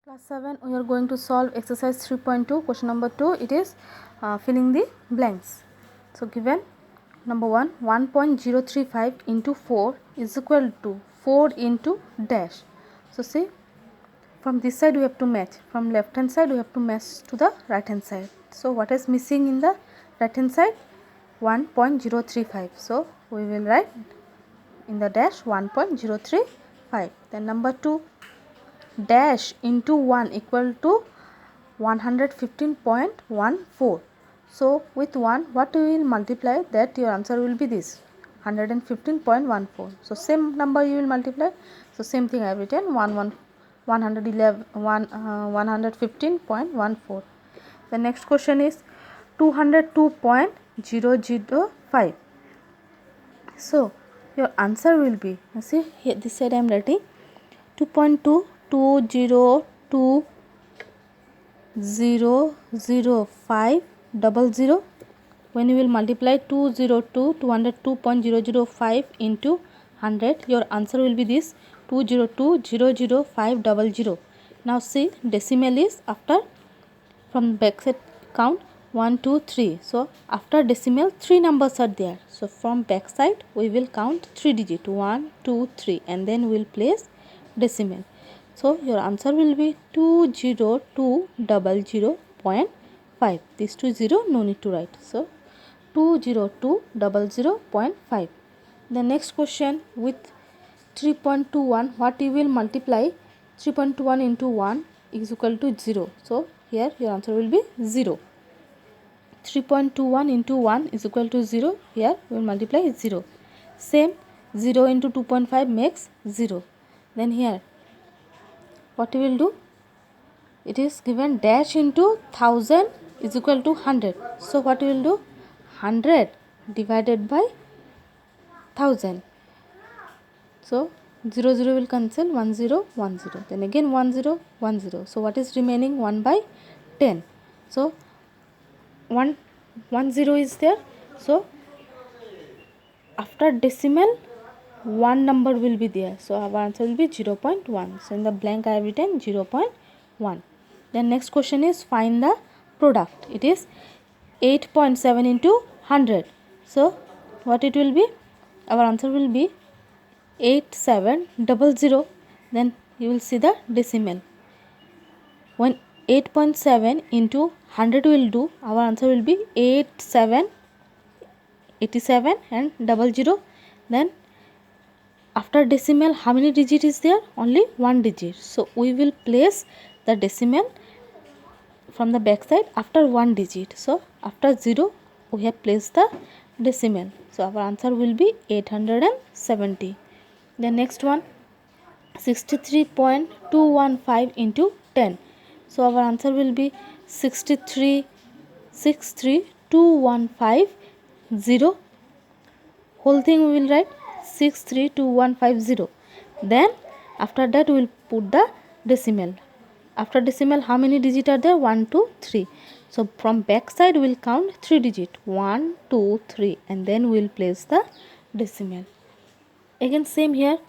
Class 7, we are going to solve exercise 3.2, question number 2. It is filling the blanks. So, given number 1, 1.035 into 4 is equal to 4 into dash. So, see, from this side we have to match, from left hand side we have to match to the right hand side. So, what is missing in the right hand side? 1.035. So, we will write in the dash 1.035. Then number 2, dash into 1 equal to 115.14. So, with 1 what we will multiply, that your answer will be this 115.14. So, same number you will multiply. So, same thing I have written 115.14. The next question is 202.005. So, your answer will be, see here this side I am writing 2.220200500. When you will multiply 202.005 into 100, your answer will be this 202.00500. Now see, decimal is after, from back side count 1 2 3. So after decimal 3 numbers are there. So from back side we will count 3 digit 1 2 3 and then we will place decimal. So your answer will be 202.005. This 20 no need to write. So 202.005. The next question with 3.21, what you will multiply? 3.21 into 1 is equal to 0. So here your answer will be 0. 3.21 into 1 is equal to 0. Here we will multiply 0. Same, 0 into 2.5 makes 0. Then here what we will do? It is given dash into 1000 is equal to 100. So what we will do? 100 divided by 1000. So 0 0 will cancel, 1 0 1 0. Then again 1 0 1 0. So what is remaining? 1 by 10. So 1 0 is there. So after decimal 1 number will be there. So our answer will be 0.1. So in the blank I have written 0.1. Then next question is find the product. It is 8.7 into 100. So what it will be? Our answer will be 8700. Then you will see the decimal. When 8.7 into 100 will do, our answer will be 87 and 00. Then after decimal how many digit is there? Only one digit. So we will place the decimal from the back side after one digit. So after 0 we have placed the decimal. So our answer will be 870. The next one 63.215 into 10. So our answer will be 63215 whole thing we will write 63215. Then after that we will put the decimal. After decimal how many digit are there? 1 2 3. So from back side we will count 3 digit 1 2 3 and then we will place the decimal. Again same here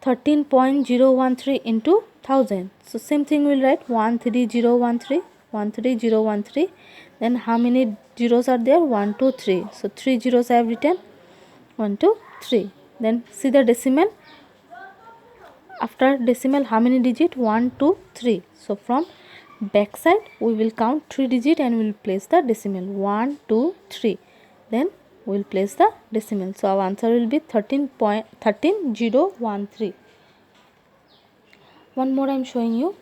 13.013 into 1000. So same thing we will write 13013. Then how many zeros are there? 1 2 3. So 3 zeros I have written 1 2 3. Then see the decimal. After decimal how many digit? 1 2 3. So from back side we will count 3 digit and we will place the decimal 1 2 3. Then we will place the decimal. So our answer will be 13013. One more I am showing you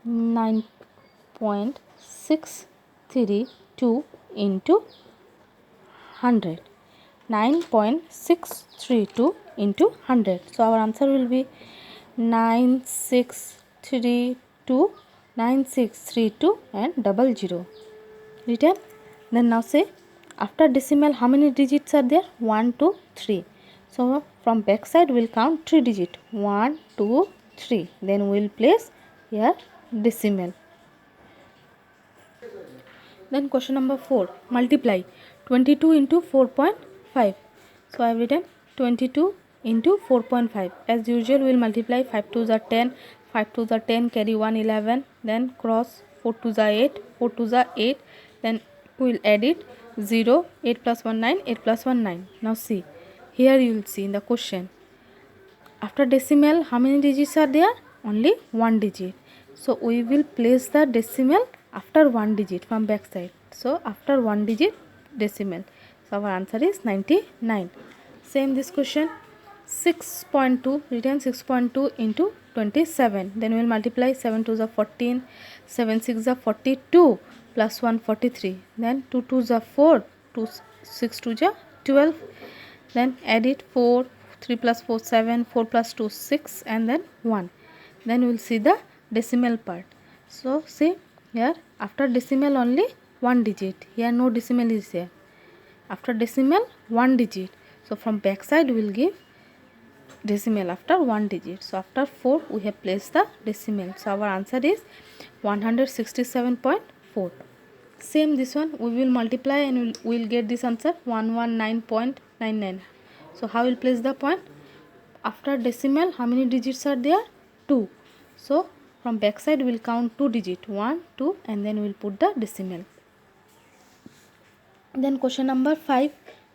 9.632 into 100. 9.632 into 100. So our answer will be 9632 and 00. Written. Then now say after decimal how many digits are there? 1 2 3. So from back side we will count 3 digit 1 2 3. Then we will place here decimal. Then question number 4, multiply 22 into 4.5. So I have written 22 into 4.5. As usual we will multiply 5 2s are 10, 5 to the 10, carry 1 11, then cross 4 to the 8, 4 to the 8, then we will add it 0, 8 plus 1 9, 8 plus 1 9. Now see, here you will see in the question, after decimal how many digits are there? Only one digit. So we will place the decimal after one digit from back side. So after one digit decimal. So our answer is 99. Same this question, 6.2, written 6.2 into 27. Then we will multiply 7 to the 14, 7 6 the 42, plus 1 43. Then 2 2 the 4, 2 6 2 the 12. Then add it 4, 3 plus 4 7, 4 plus 2 6, and then 1. Then we will see the decimal part. So see here, after decimal only one digit. Here no decimal is here. After decimal one digit. So from back side we will give decimal after one digit. So after 4 we have placed the decimal. So our answer is 167.4. Same this one, we will multiply and we will get this answer 119.99. So how we will place the point? After decimal how many digits are there? 2. So from back side we will count 2 digit, 1 2, and then we will put the decimal. Then question number 5,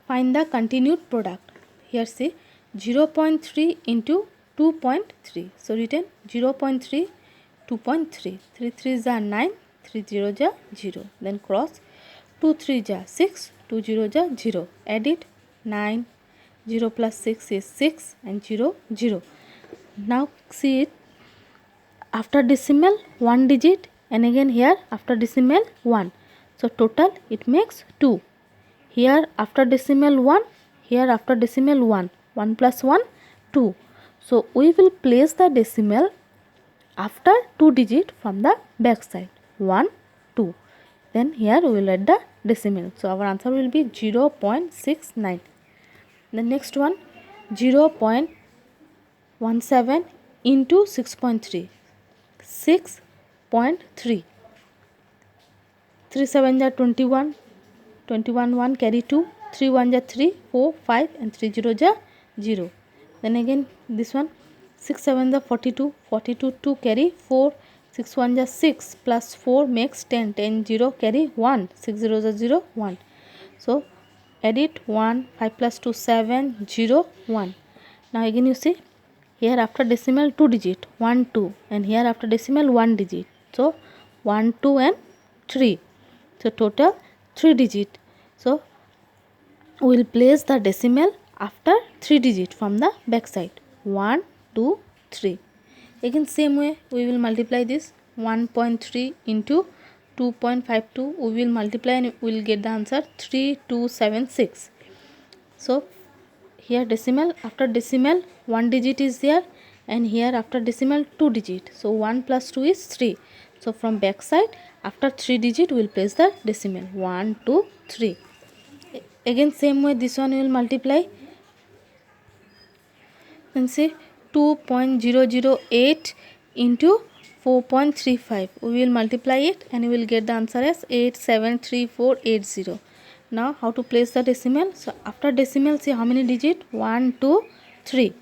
find the continued product. Here see 0.3 into 2.3. So written 0.3, 2.3, 3 3s are 9, 3 0s are 0. Then cross 2 3s are 6, 2 0s are 0. Add it 9, 0 plus 6 is 6, and 0 0. Now see it, after decimal one digit, and again here after decimal 1. So total it makes 2. Here after decimal 1, here after decimal 1. 1 plus 1 2. So we will place the decimal after 2 digit from the back side, 1 2. Then here we will add the decimal. So our answer will be 0.69. The next one, 0.17 into 6.3. 6.3. 3 7 are 21, 21 1 carry 2, 3 1 are 3, 4 5, and 3 0 are 0. Then again this one, 6 7 are 42, 42 2 carry 4, 6 1 are 6, plus 4 makes 10, 10 0 carry 1, 6 0 are 0 1. So add it 1, 5 plus 2 7, 0 1. Now again you see, here after decimal 2 digit, 1 2, and here after decimal 1 digit. So 1 2 and 3. So total 3 digit. So we will place the decimal after 3 digit from the back side, 1 2 3. Again same way we will multiply this, 1.3 into 2.52. We will multiply and we will get the answer 3276. So here decimal, after decimal one digit is there, and here after decimal 2 digit. So 1 plus 2 is 3. So from back side after 3 digit we will place the decimal, 1 2 3. Again same way this one we will multiply and say 2.008 into 4.35. We will multiply it and we will get the answer as 873480. Now how to place the decimal? So after decimal, see how many digit? 1 2 3,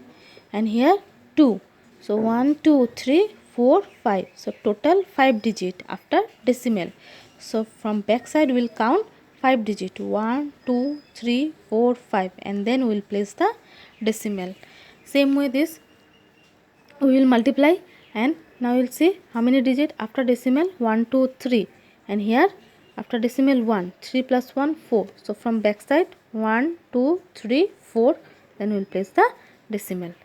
and here 2. So 1 2 3 4 5. So total 5 digit after decimal. So from back side we will count 5 digit, 1 2 3 4 5, and then we will place the decimal. Same way this we will multiply, and now we will see how many digit after decimal, 1 2 3, and here after decimal 1, 3 plus 1 4. So from back side 1 2 3 4, then we will place the decimal.